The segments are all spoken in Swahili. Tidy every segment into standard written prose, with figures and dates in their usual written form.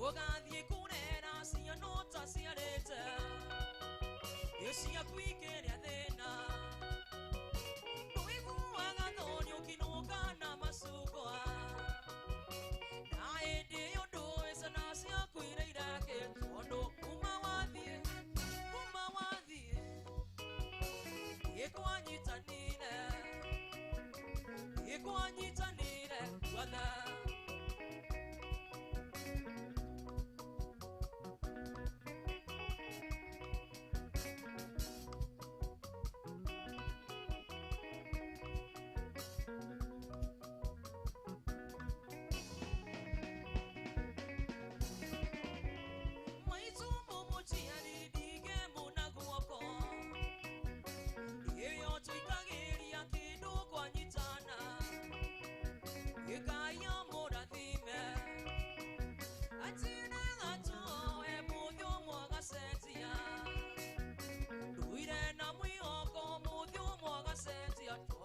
Ogadie kunera si anota si areta. Esi akuike adena. Noivu agadonio kinogana masukoa. Na ede yodo esa nasi akuire irake. Ondo umawadie. Ekuanyitanire, wala.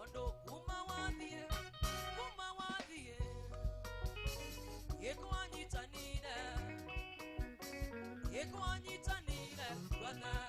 Tondo umawadie, ekuanyitanire, brother.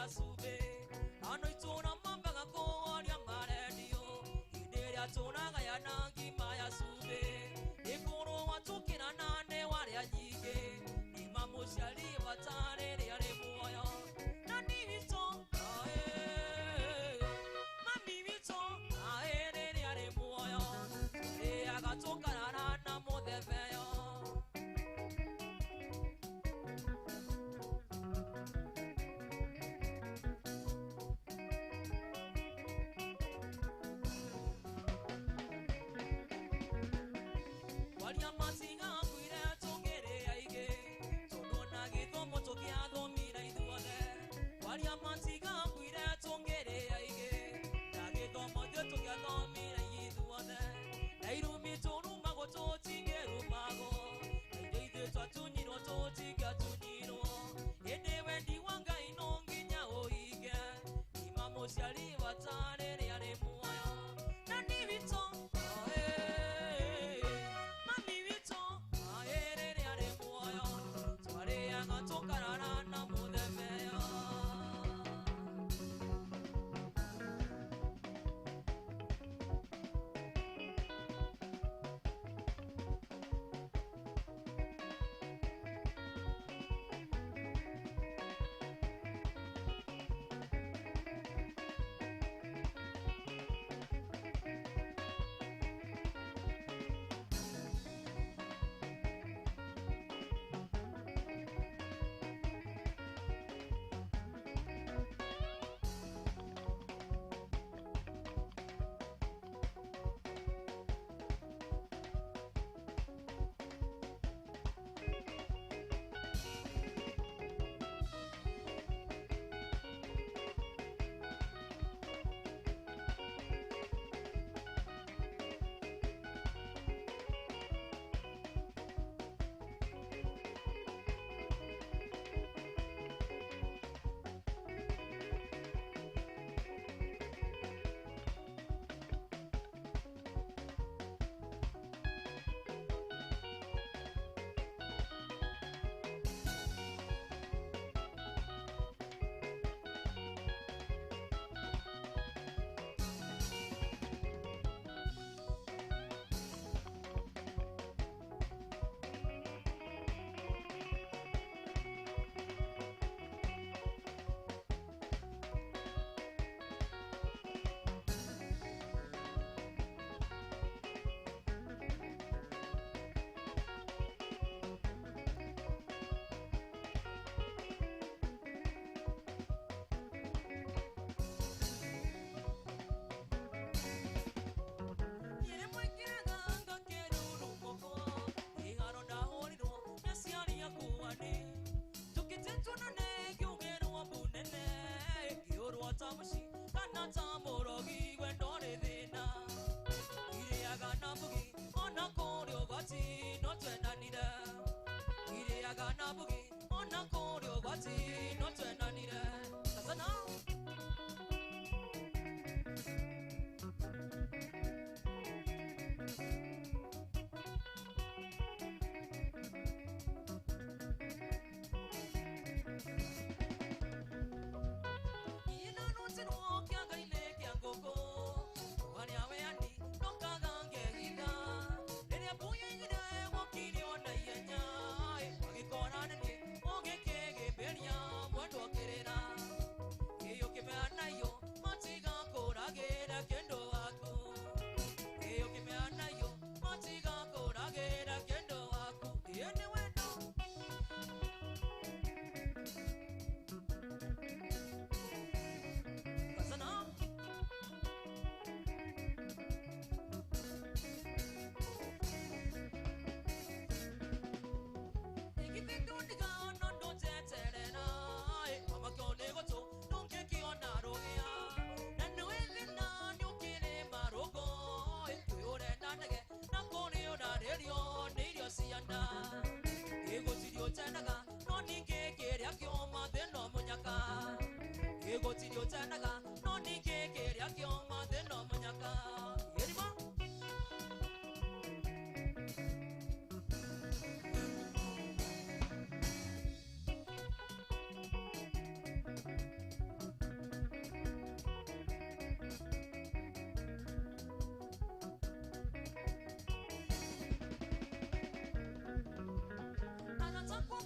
ya sube ano ituna mambaga koria maredio ideria tuna ga ya nangi maya sube ikuru watukira nane wale anyige ni mamushali watare yale moyo nani vito mami vito yale moyo ya gatoka na modeveyo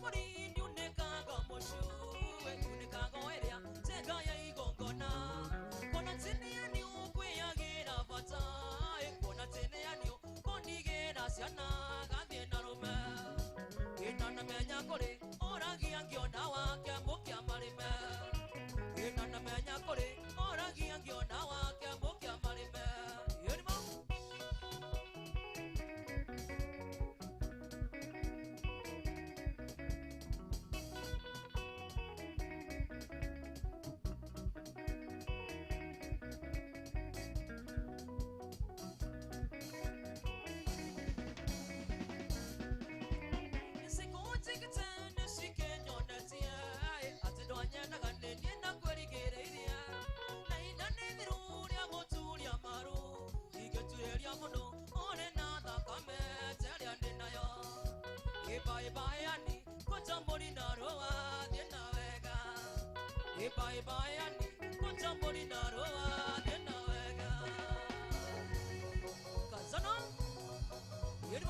Mori Unikago Moshu, Unikago area, Tegaya Igongona, Konatini, Quayagina Vata, Konatini, Kondigena Siana, Gavina Roma, Inanamenya Kore, Oragi and Gionawa, Kamukia Marima, Inanamenya Kore, Oragi and Gionawa, Kamukia Marima. Bye bye Annie, Cotamori Naroa, Denavega. Bye bye Annie, Cotamori Naroa, Denavega. Kazana, Where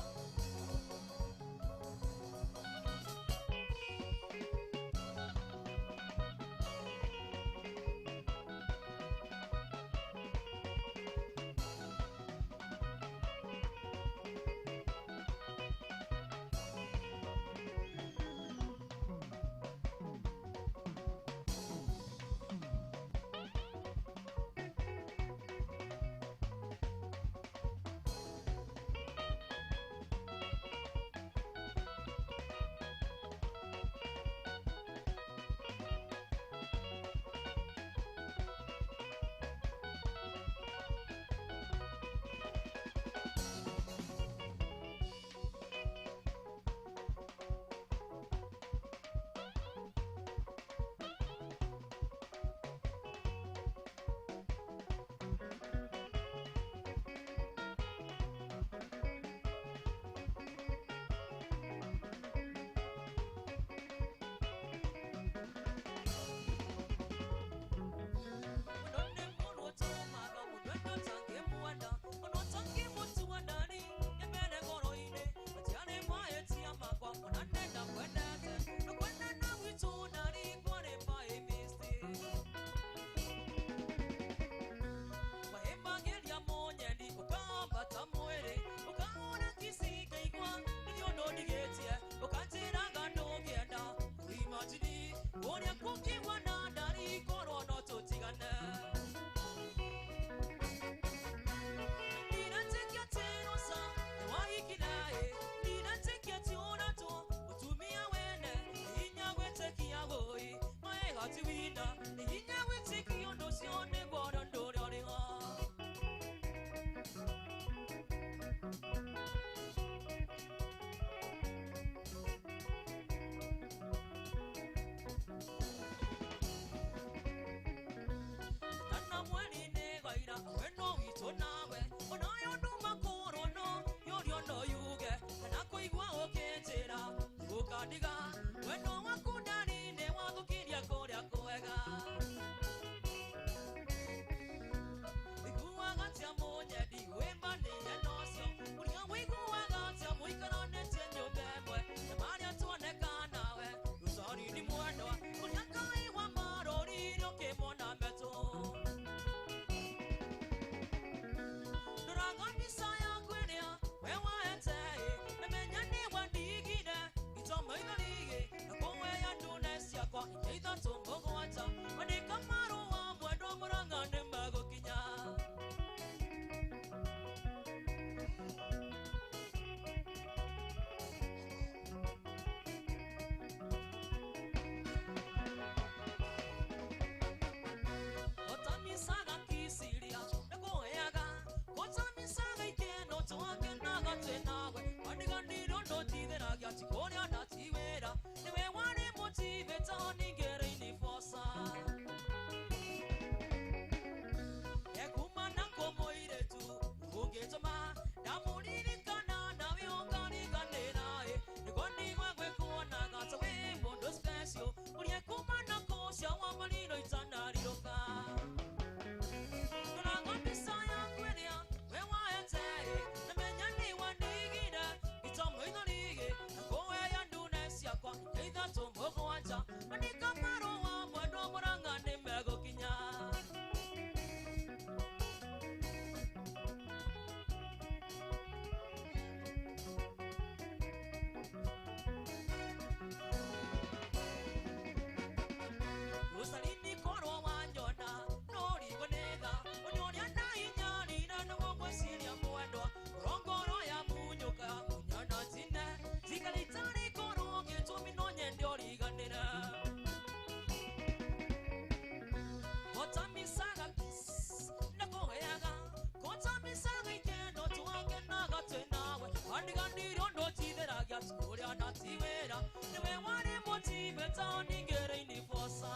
ya natiwera niwe wari motivate ni gere ni fosa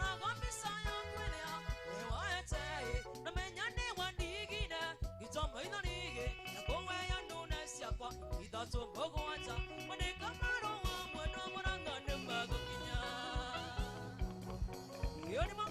na gambisa ya kwelea we waete na menyane wandigine gitoma ina nige na kowe ya nuna siapa itato bogo ata mane kamaro wa mwana muranga ne mago kinya yoni ma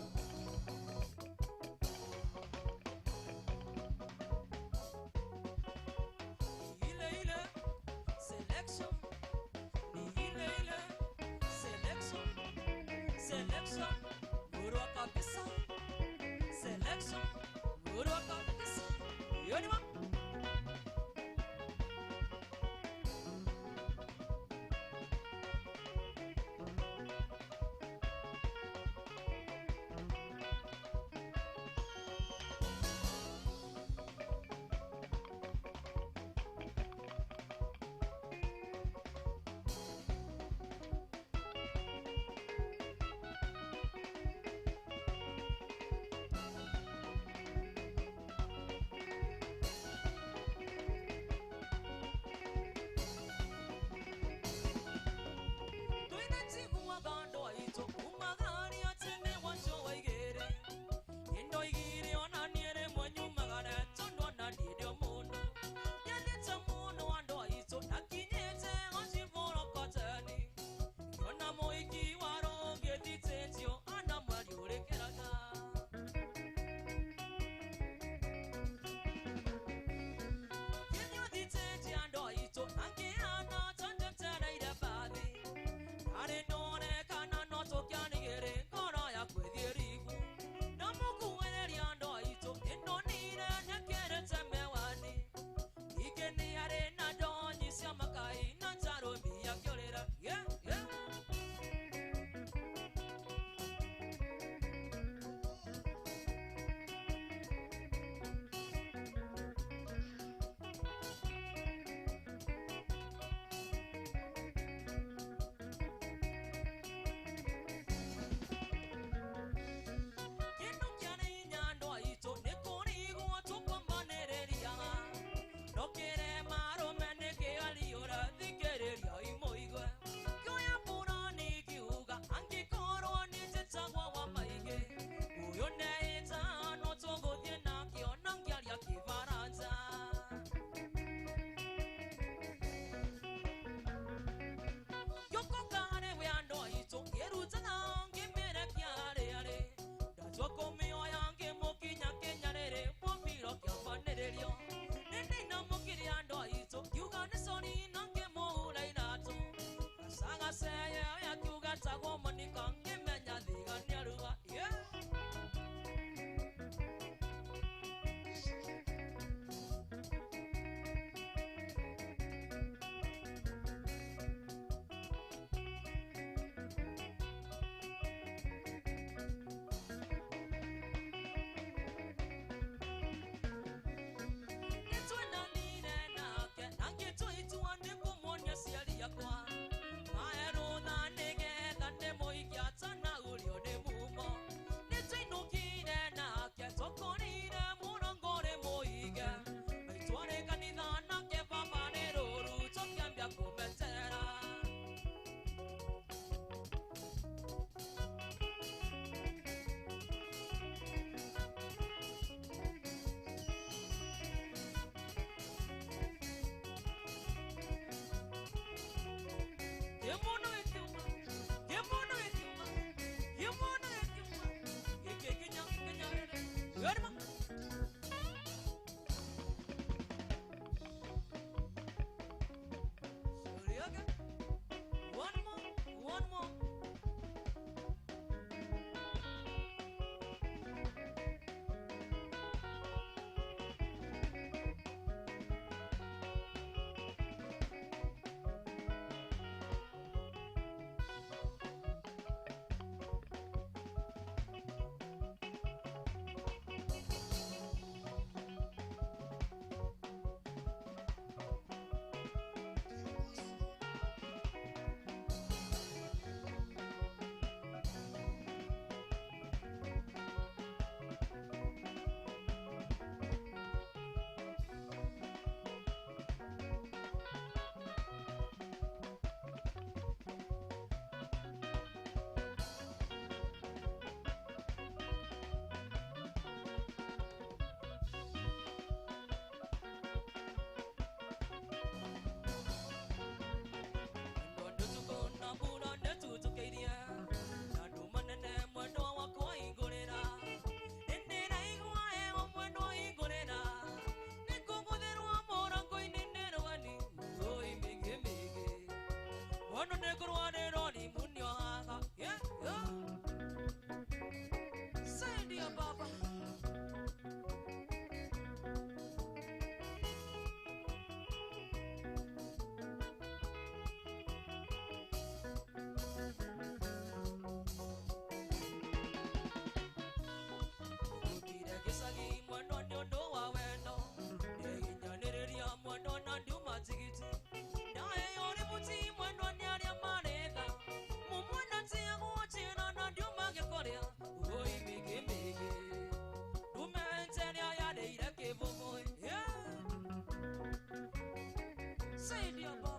Say dear Baba.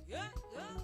Yeah, yeah.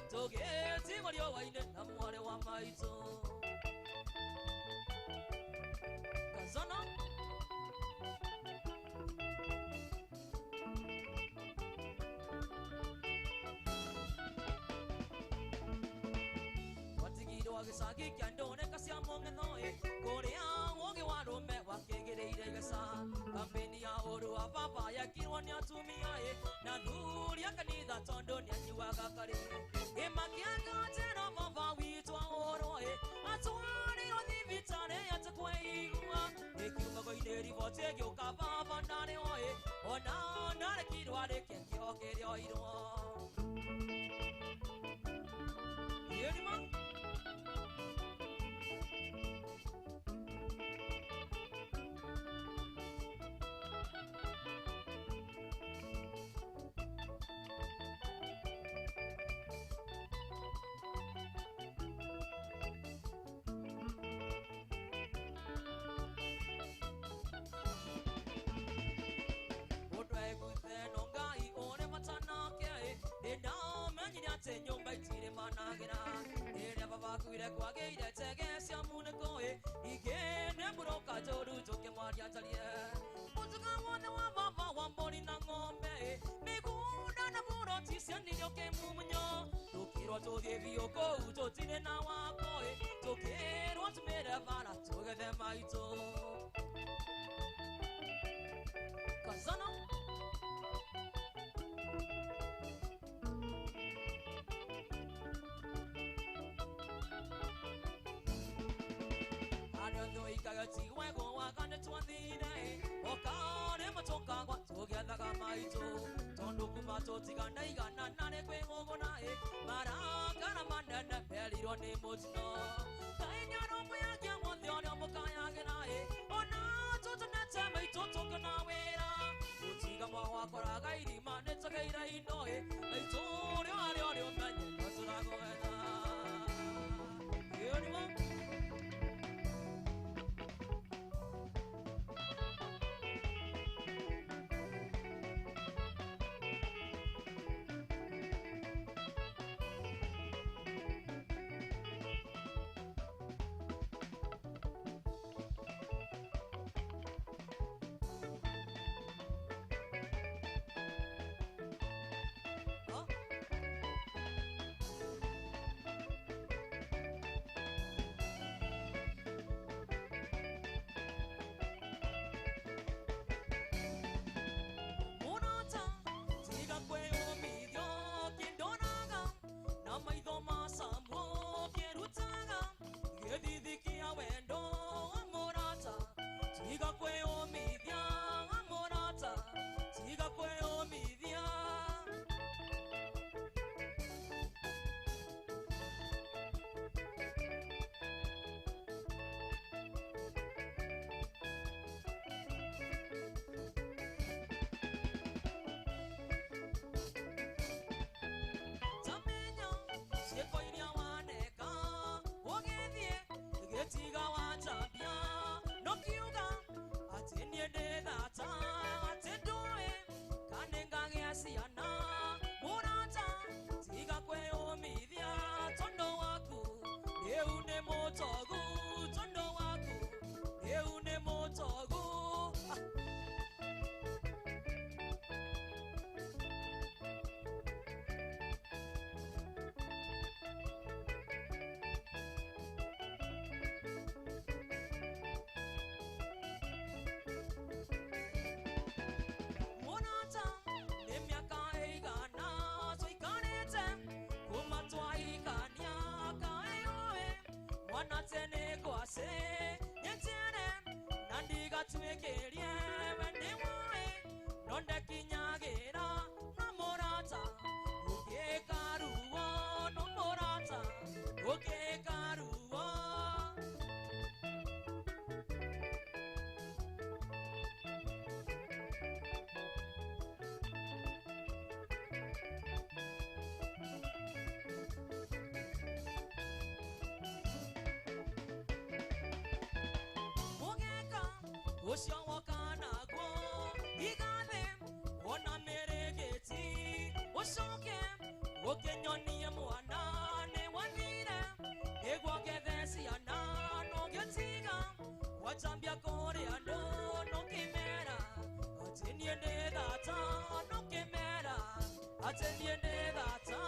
Together, what you want, I'm what I want my soul. Kazana Sagi Candone Casiamo Noe, Korea, Wogi Wado, Wakegere Gasa, Campania, Orua, Papa, Yakiwania to me, Nadu, Yakanida, Tondo, Yakiwaka, Emakiaka, Tenova, we to our Oroe, Atuani on the Vitane at the Quay, the Cuba for take your Kava, Vandane, or now, not a kid, what they can get your Hear him? Nyumba itire managera ere baba kuire kwage ire tege siamune koe igene buroka joru joke maria talie mutuka wona wa baba wa mboni na ngombe migunda na buroti siani yoke mumunyo tukiro to devi oko uto tine na wa koe tukiro tumere bana toge de maito Kazana Kagati wego wakane tuandine Okane matoka kwa together kamaito Tondo kumato tiganda igana nane kwe ngogonae Maraka na mandana peli rone mojino Kainya rombo ya kia mwande one omokaya genae Ona toto nete maito toka na wera Utiga mwa wakora gairi maneta gaira inoe Maito reo reo manye kasura goena Yoni mo Oshawakana go igane ona meregeti oshoke okenyoni mwana ne wanire egwa gedesi ana no getiga wachambia kore ando no kimera ateniende data no kimera ateniende data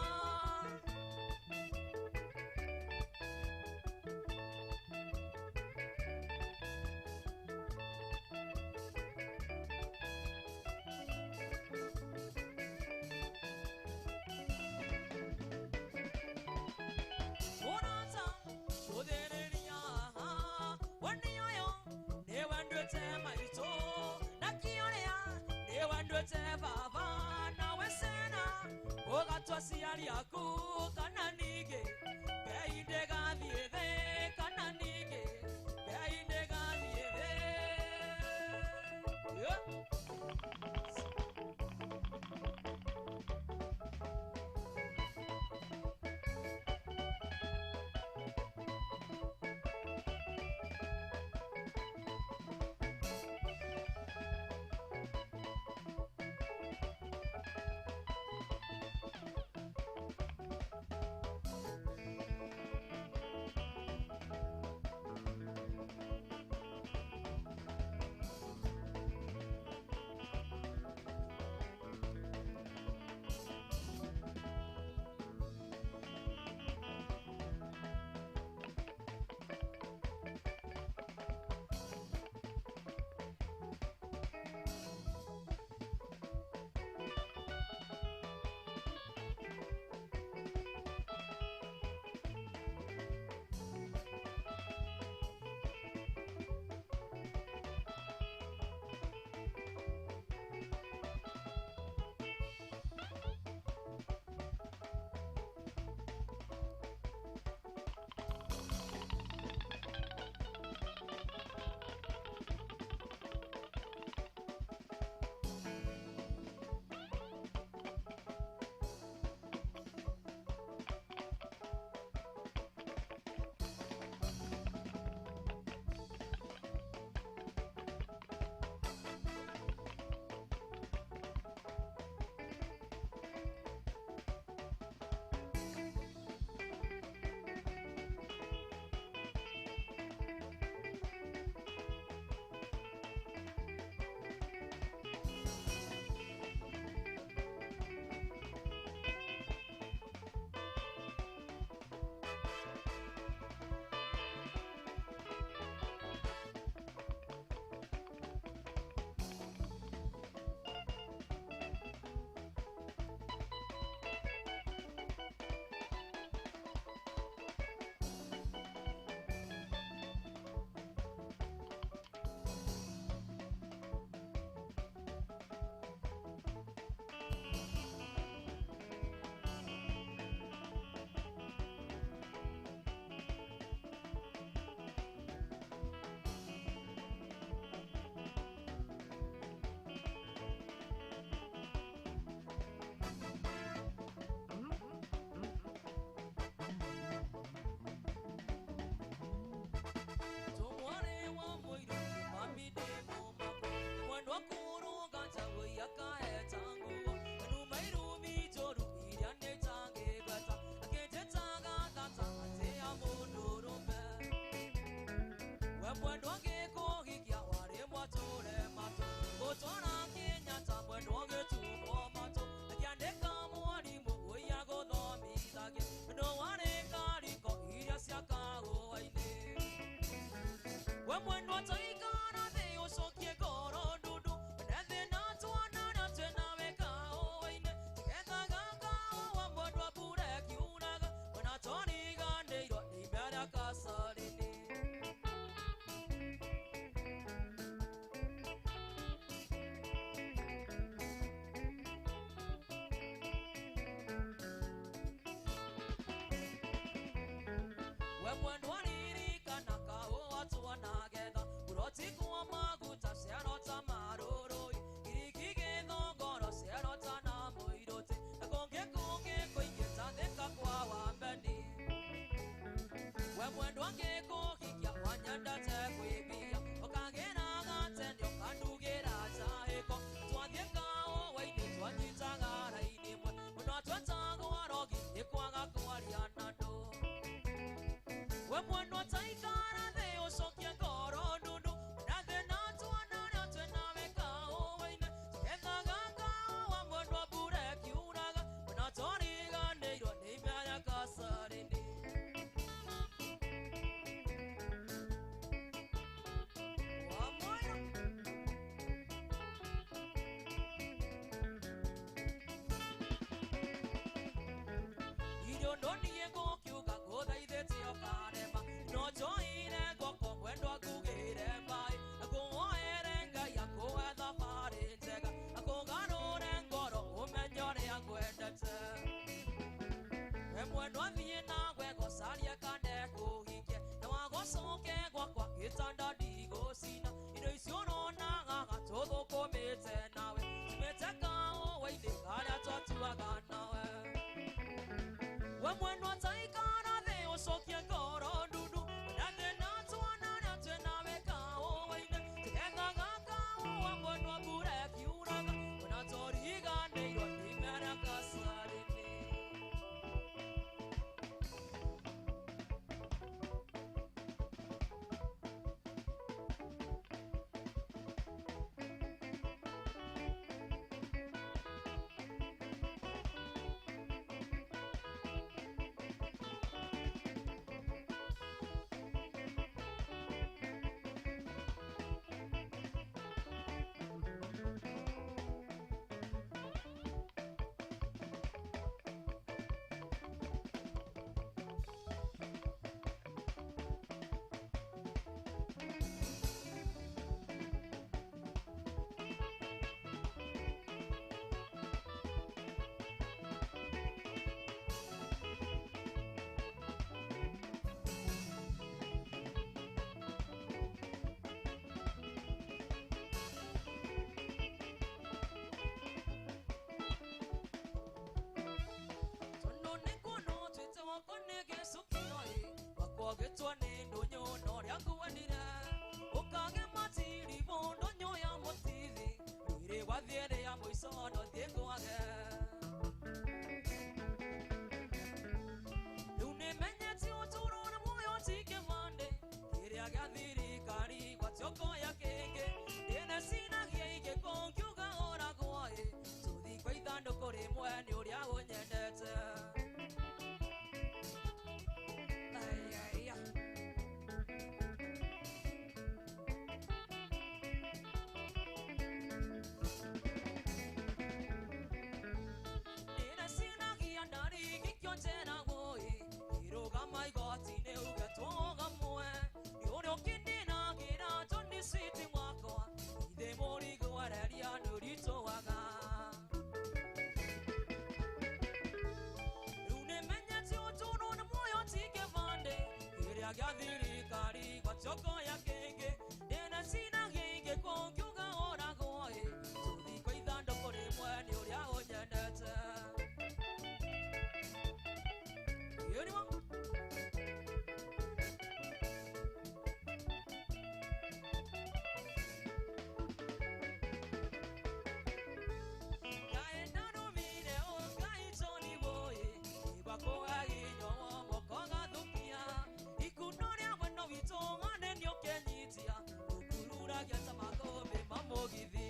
Siari aku kananige beide gaviede kananige beide gaviede we mwendo taikara the osokia ngoro nundu mwendo athie na gwego saria kande kuhikie na wagocoke gwakwa gitanda ndigocina indo icio nonaga gatuthukumite nawe tumite kao waithe karia twatuaga nawe we mwendo ataikara thi ucokie ngoro ndundu ndathe na twana na twe nawe kao waithe tugethaga kao wa mwendo mbura kiuraga ona toriganĩirwo nĩ mĩara kasarĩnĩ Getwa ni ndonyo no ria kuanira ukage matiri bondo nyo ya motivi ire wathiere ya moiso no thiekwage une menyeti uturo na moyo tike mande kiria gathiri kari gwatioko ya kenge ene sina giege konkyuga ora gwae tuthi kwa ithando kuri mwene uria unyendete gathiri kari gwachoko ya kenge dena sina genge kongyuga ora goe tuthi kwa ithando kuri mwene uria unyendete yurimo kaenda no mire o kai choni boy ibako aginyo mokoga dukia ikunoria weno witonga nenyo kenyitia ukurura gyata magobe mamogithi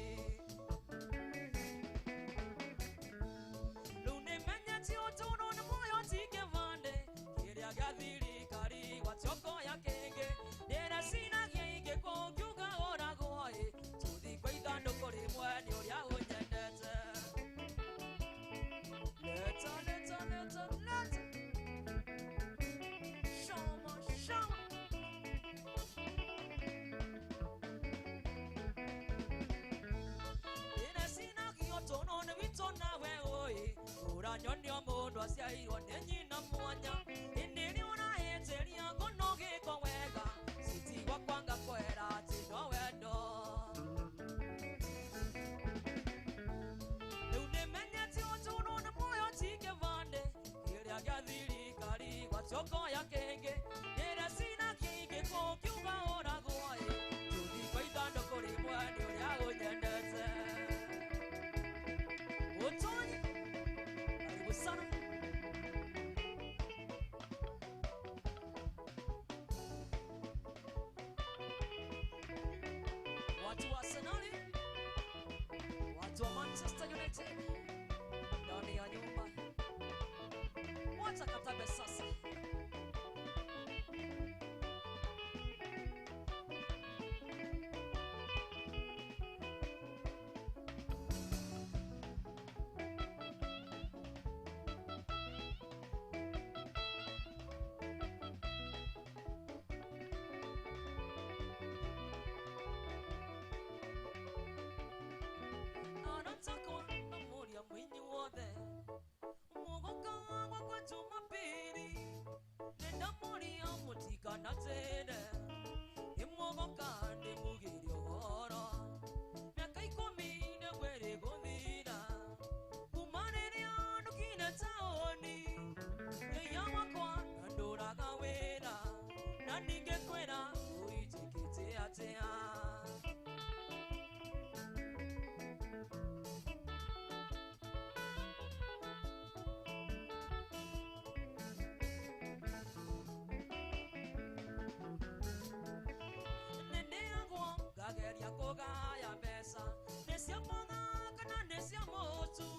lune menyeti otono na moyo tike vande kiria gathiri kari watoko ya kenge dera sina genge kongyuga ora goe tuthi kwa ithando kuri mwene uria unyendete leta show ina sina giotono na vitona we oi ura nyonio mundu aciairwo ni nyina mwanya indiri unaheteria ngono giko wega sitigwa kwanga kwera ati no wendo unemenyeti otono na moyo tike vande kiria gathiri kari gwachoko ya kenge dera sina kenge kongyuga ora goe tuthi kwa ithando kuri mwene uria unyendete utoni karibu sana watu wa Arsenali watu wa Manchester United ndani ya nyumba watakatabe sasa anataka amuria mwinyi wothe mugoka wagwa kwa Jumapili kugaya mbeca nĩ cia mwanga kana nĩ cia mũtu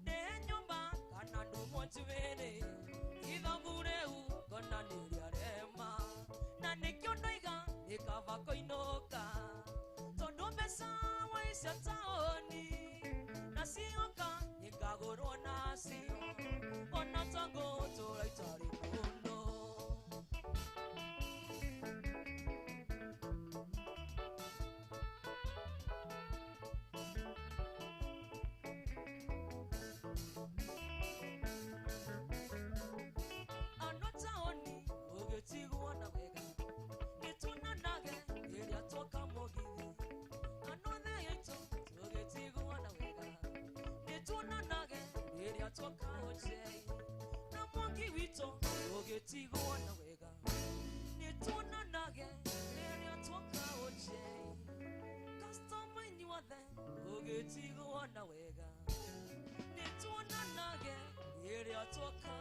nĩ nyũmba kana ndũmũ njuĩrĩ ithabu rĩu ngona nĩ rĩarema na nĩkĩo ndoiga nĩ kaba kũinũka tondũ mbeca waicia taũni na cioka nĩngagũrwo nacio ona tango tũra itarĩ mũno Tigwana wega nituna nage rĩrĩa twoka ũnjei customer inyuothe ũgĩtigwana wega nituna nage rĩrĩa twoka